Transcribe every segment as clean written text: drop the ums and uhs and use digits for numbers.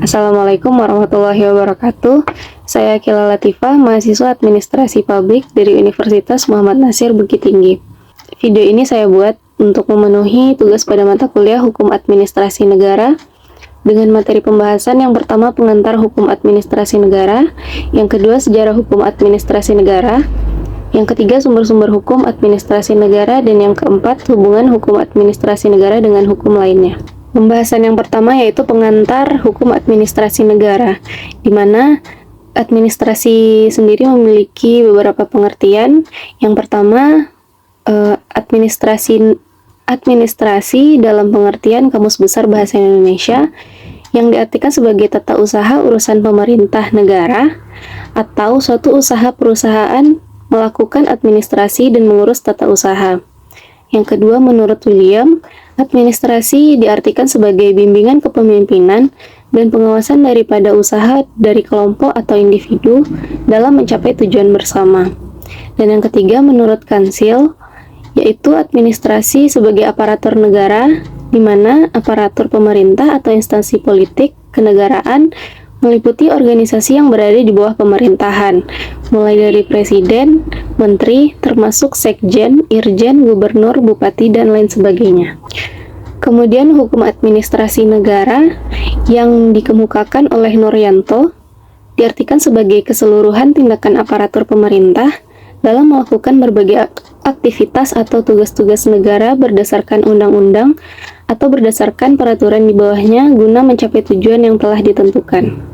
Assalamualaikum warahmatullahi wabarakatuh. Saya Akila Latifah, mahasiswa Administrasi Publik dari Universitas Muhammad Nasir Bukit Tinggi. Video ini saya buat untuk memenuhi tugas pada mata kuliah Hukum Administrasi Negara dengan materi pembahasan yang pertama pengantar Hukum Administrasi Negara, yang kedua Sejarah Hukum Administrasi Negara, yang ketiga sumber-sumber hukum administrasi negara, dan yang keempat hubungan hukum administrasi negara dengan hukum lainnya. Pembahasan yang pertama yaitu pengantar hukum administrasi negara, di mana administrasi sendiri memiliki beberapa pengertian. Yang pertama, administrasi dalam pengertian Kamus Besar Bahasa Indonesia, yang diartikan sebagai tata usaha urusan pemerintah negara atau suatu usaha perusahaan melakukan administrasi dan mengurus tata usaha. Yang kedua, menurut William, administrasi diartikan sebagai bimbingan kepemimpinan dan pengawasan daripada usaha dari kelompok atau individu dalam mencapai tujuan bersama. Dan yang ketiga, menurut Kansil, yaitu administrasi sebagai aparatur negara, di mana aparatur pemerintah atau instansi politik kenegaraan meliputi organisasi yang berada di bawah pemerintahan, mulai dari presiden, menteri, termasuk sekjen, irjen, gubernur, bupati, dan lain sebagainya. Kemudian hukum administrasi negara yang dikemukakan oleh Nuryanto diartikan sebagai keseluruhan tindakan aparatur pemerintah dalam melakukan berbagai aktivitas atau tugas-tugas negara berdasarkan undang-undang atau berdasarkan peraturan di bawahnya guna mencapai tujuan yang telah ditentukan.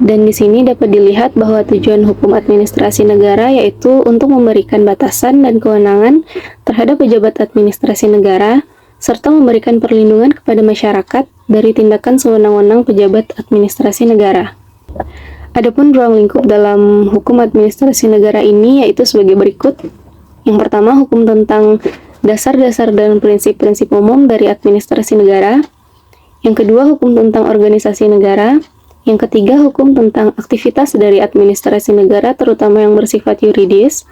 Dan di sini dapat dilihat bahwa tujuan hukum administrasi negara yaitu untuk memberikan batasan dan kewenangan terhadap pejabat administrasi negara serta memberikan perlindungan kepada masyarakat dari tindakan sewenang-wenang pejabat administrasi negara. Adapun ruang lingkup dalam hukum administrasi negara ini yaitu sebagai berikut. Yang pertama, hukum tentang dasar-dasar dan prinsip-prinsip umum dari administrasi negara. Yang kedua, hukum tentang organisasi negara. Yang ketiga, hukum tentang aktivitas dari administrasi negara, terutama yang bersifat yuridis.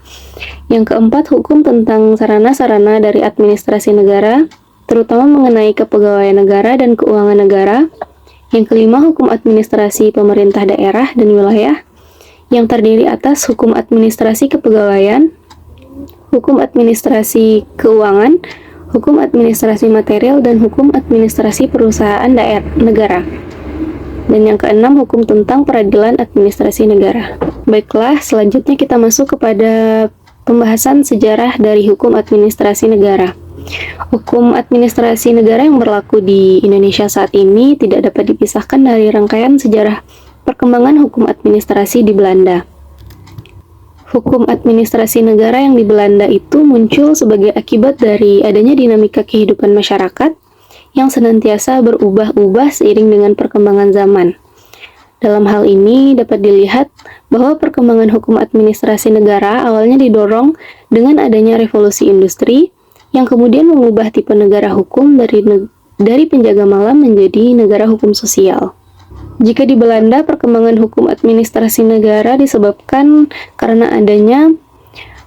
Yang keempat, hukum tentang sarana-sarana dari administrasi negara, terutama mengenai kepegawaian negara dan keuangan negara. Yang kelima, hukum administrasi pemerintah daerah dan wilayah, yang terdiri atas hukum administrasi kepegawaian, hukum administrasi keuangan, hukum administrasi material, dan hukum administrasi perusahaan negara. Dan yang keenam, hukum tentang peradilan administrasi negara. Baiklah, selanjutnya kita masuk kepada pembahasan sejarah dari hukum administrasi negara. Hukum administrasi negara yang berlaku di Indonesia saat ini tidak dapat dipisahkan dari rangkaian sejarah perkembangan hukum administrasi di Belanda. Hukum administrasi negara yang di Belanda itu muncul sebagai akibat dari adanya dinamika kehidupan masyarakat yang senantiasa berubah-ubah seiring dengan perkembangan zaman. Dalam hal ini dapat dilihat bahwa perkembangan hukum administrasi negara awalnya didorong dengan adanya revolusi industri yang kemudian mengubah tipe negara hukum dari penjaga malam menjadi negara hukum sosial. Jika di Belanda, perkembangan hukum administrasi negara disebabkan karena adanya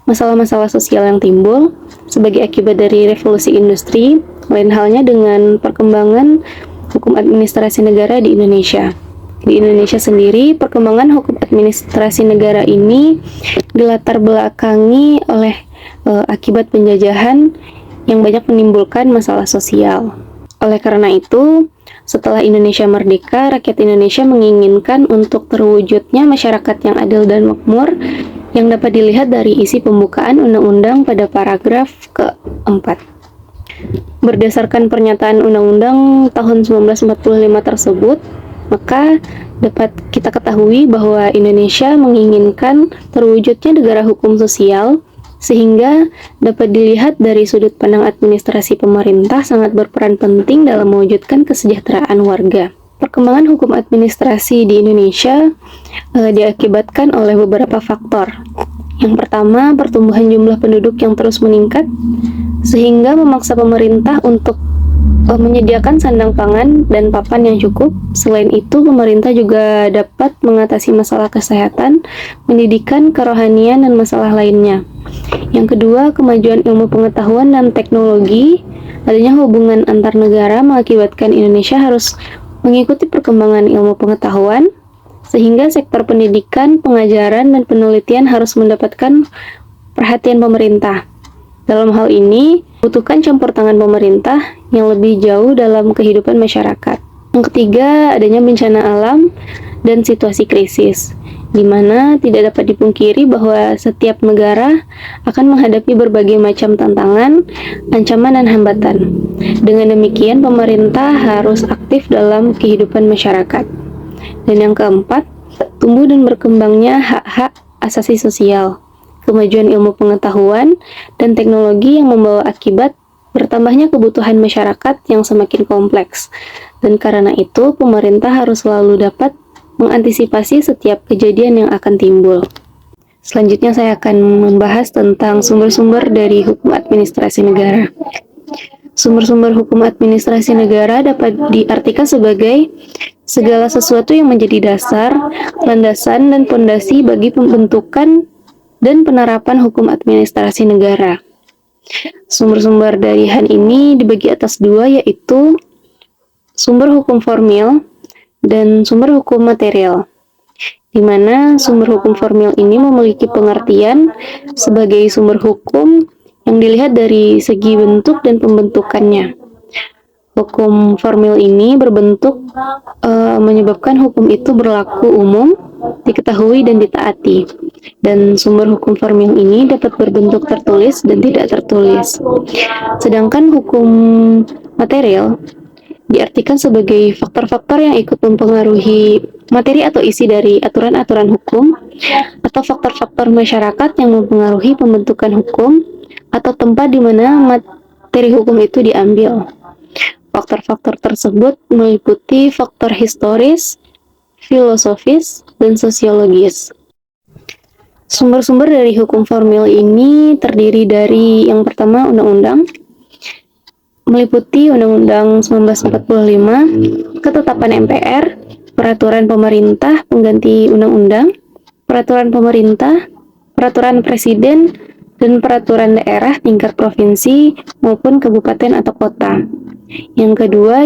masalah-masalah sosial yang timbul sebagai akibat dari revolusi industri. Lain halnya dengan perkembangan hukum administrasi negara di Indonesia. Di Indonesia sendiri, perkembangan hukum administrasi negara ini dilatar belakangi oleh akibat penjajahan yang banyak menimbulkan masalah sosial. Oleh karena itu, setelah Indonesia merdeka, rakyat Indonesia menginginkan untuk terwujudnya masyarakat yang adil dan makmur yang dapat dilihat dari isi pembukaan undang-undang pada paragraf keempat. Berdasarkan pernyataan undang-undang tahun 1945 tersebut, maka dapat kita ketahui bahwa Indonesia menginginkan terwujudnya negara hukum sosial, sehingga dapat dilihat dari sudut pandang administrasi pemerintah sangat berperan penting dalam mewujudkan kesejahteraan warga. Perkembangan hukum administrasi di Indonesia diakibatkan oleh beberapa faktor. Yang pertama, pertumbuhan jumlah penduduk yang terus meningkat, sehingga memaksa pemerintah untuk menyediakan sandang pangan dan papan yang cukup. Selain itu, pemerintah juga dapat mengatasi masalah kesehatan, pendidikan, kerohanian, dan masalah lainnya. Yang kedua, kemajuan ilmu pengetahuan dan teknologi. Adanya hubungan antar negara mengakibatkan Indonesia harus mengikuti perkembangan ilmu pengetahuan, sehingga sektor pendidikan, pengajaran, dan penelitian harus mendapatkan perhatian pemerintah. Dalam hal ini, butuhkan campur tangan pemerintah yang lebih jauh dalam kehidupan masyarakat. Yang ketiga, adanya bencana alam dan situasi krisis, di mana tidak dapat dipungkiri bahwa setiap negara akan menghadapi berbagai macam tantangan, ancaman, dan hambatan. Dengan demikian, pemerintah harus aktif dalam kehidupan masyarakat. Dan yang keempat, tumbuh dan berkembangnya hak-hak asasi sosial, kemajuan ilmu pengetahuan, dan teknologi yang membawa akibat bertambahnya kebutuhan masyarakat yang semakin kompleks. Dan karena itu, pemerintah harus selalu dapat mengantisipasi setiap kejadian yang akan timbul. Selanjutnya saya akan membahas tentang sumber-sumber dari hukum administrasi negara. Sumber-sumber hukum administrasi negara dapat diartikan sebagai segala sesuatu yang menjadi dasar, landasan, dan fondasi bagi pembentukan dan penerapan hukum administrasi negara. Sumber-sumber dari hal ini dibagi atas dua, yaitu sumber hukum formil dan sumber hukum material, di mana sumber hukum formil ini memiliki pengertian sebagai sumber hukum yang dilihat dari segi bentuk dan pembentukannya. Hukum formil ini berbentuk menyebabkan hukum itu berlaku umum, diketahui, dan ditaati. Dan sumber hukum formil ini dapat berbentuk tertulis dan tidak tertulis. Sedangkan hukum material diartikan sebagai faktor-faktor yang ikut mempengaruhi materi atau isi dari aturan-aturan hukum, atau faktor-faktor masyarakat yang mempengaruhi pembentukan hukum, atau tempat di mana materi hukum itu diambil. Faktor-faktor tersebut meliputi faktor historis, filosofis, dan sosiologis. Sumber-sumber dari hukum formil ini terdiri dari yang pertama undang-undang, meliputi Undang-Undang 1945, ketetapan MPR, peraturan pemerintah pengganti undang-undang, peraturan pemerintah, peraturan presiden, dan peraturan daerah tingkat provinsi maupun kabupaten atau kota. Yang kedua,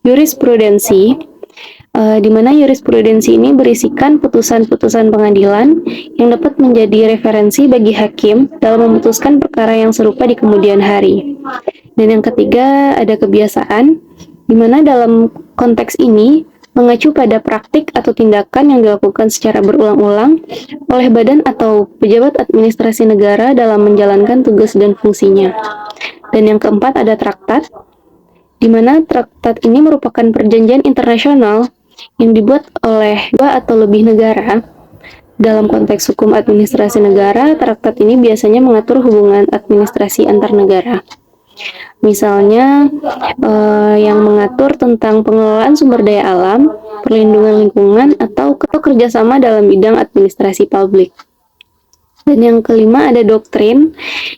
jurisprudensi, di mana jurisprudensi ini berisikan putusan-putusan pengadilan yang dapat menjadi referensi bagi hakim dalam memutuskan perkara yang serupa di kemudian hari. Dan yang ketiga, ada kebiasaan, di mana dalam konteks ini mengacu pada praktik atau tindakan yang dilakukan secara berulang-ulang oleh badan atau pejabat administrasi negara dalam menjalankan tugas dan fungsinya. Dan yang keempat, ada traktat, di mana traktat ini merupakan perjanjian internasional yang dibuat oleh dua atau lebih negara. Dalam konteks hukum administrasi negara, traktat ini biasanya mengatur hubungan administrasi antar negara. Misalnya, yang mengatur tentang pengelolaan sumber daya alam, perlindungan lingkungan, atau kerjasama dalam bidang administrasi publik. Dan yang kelima, ada doktrin,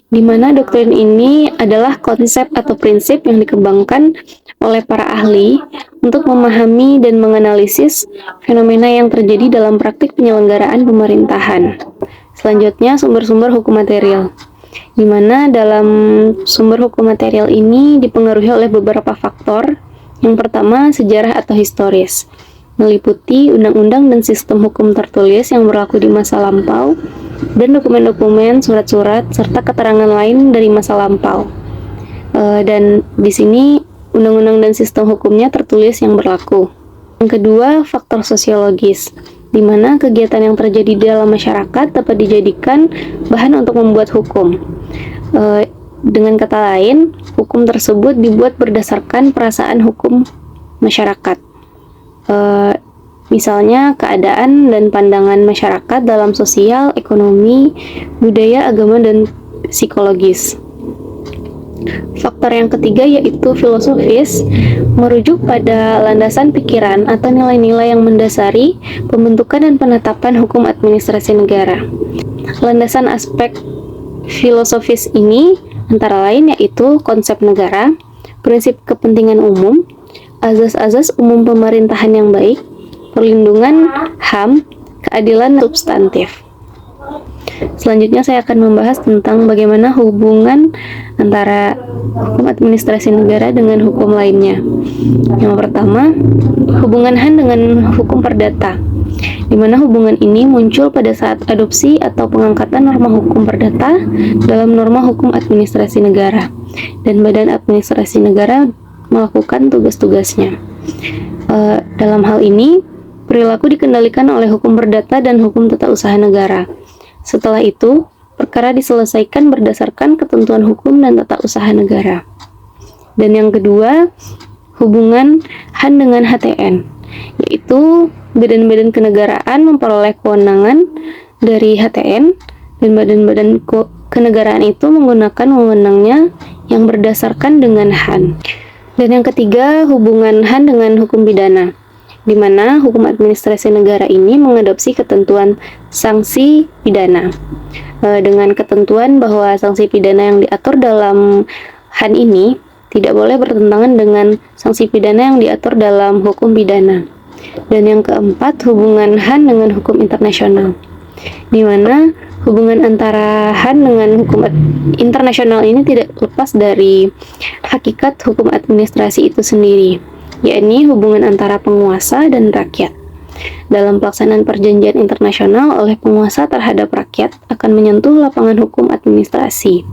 di mana doktrin ini adalah konsep atau prinsip yang dikembangkan oleh para ahli untuk memahami dan menganalisis fenomena yang terjadi dalam praktik penyelenggaraan pemerintahan. Selanjutnya, sumber-sumber hukum material, di mana dalam sumber hukum material ini dipengaruhi oleh beberapa faktor. Yang pertama, sejarah atau historis, meliputi undang-undang dan sistem hukum tertulis yang berlaku di masa lampau, dan dokumen-dokumen, surat-surat, serta keterangan lain dari masa lampau. Dan di sini undang-undang dan sistem hukumnya tertulis yang berlaku. Yang kedua, faktor sosiologis, di mana kegiatan yang terjadi di dalam masyarakat dapat dijadikan bahan untuk membuat hukum. Dengan kata lain, hukum tersebut dibuat berdasarkan perasaan hukum masyarakat. Misalnya, keadaan dan pandangan masyarakat dalam sosial, ekonomi, budaya, agama, dan psikologis. Faktor yang ketiga yaitu filosofis, merujuk pada landasan pikiran atau nilai-nilai yang mendasari pembentukan dan penetapan hukum administrasi negara. Landasan aspek filosofis ini antara lain yaitu konsep negara, prinsip kepentingan umum, azas-azas umum pemerintahan yang baik, perlindungan HAM, keadilan substantif. Selanjutnya saya akan membahas tentang bagaimana hubungan antara hukum administrasi negara dengan hukum lainnya. Yang pertama, hubungan HAN dengan hukum perdata, di mana hubungan ini muncul pada saat adopsi atau pengangkatan norma hukum perdata dalam norma hukum administrasi negara, dan badan administrasi negara melakukan tugas-tugasnya. Dalam hal ini, perilaku dikendalikan oleh hukum perdata dan hukum tata usaha negara. Setelah itu, perkara diselesaikan berdasarkan ketentuan hukum dan tata usaha negara. Dan yang kedua, hubungan HAN dengan HTN, yaitu badan-badan kenegaraan memperoleh kewenangan dari HTN, dan badan-badan kenegaraan itu menggunakan wewenangnya yang berdasarkan dengan HAN. Dan yang ketiga, hubungan HAN dengan hukum pidana, di mana hukum administrasi negara ini mengadopsi ketentuan sanksi pidana, dengan ketentuan bahwa sanksi pidana yang diatur dalam HAN ini tidak boleh bertentangan dengan sanksi pidana yang diatur dalam hukum pidana. Dan yang keempat, hubungan HAN dengan hukum internasional, di mana hubungan antara HAN dengan hukum internasional ini tidak lepas dari hakikat hukum administrasi itu sendiri, yakni hubungan antara penguasa dan rakyat. Dalam pelaksanaan perjanjian internasional oleh penguasa terhadap rakyat akan menyentuh lapangan hukum administrasi.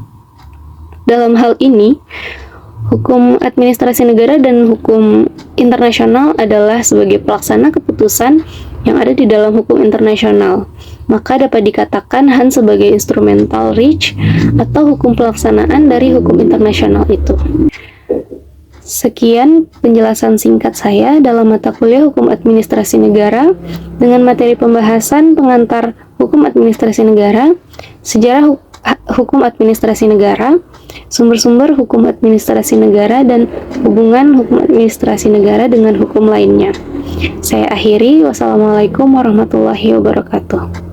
Dalam hal ini, hukum administrasi negara dan hukum internasional adalah sebagai pelaksana keputusan yang ada di dalam hukum internasional. Maka dapat dikatakan HAN sebagai instrumental reach atau hukum pelaksanaan dari hukum internasional itu. Sekian penjelasan singkat saya dalam mata kuliah Hukum Administrasi Negara dengan materi pembahasan pengantar Hukum Administrasi Negara, sejarah Hukum Administrasi Negara, sumber-sumber hukum administrasi negara, dan hubungan hukum administrasi negara dengan hukum lainnya. Saya akhiri, wassalamualaikum warahmatullahi wabarakatuh.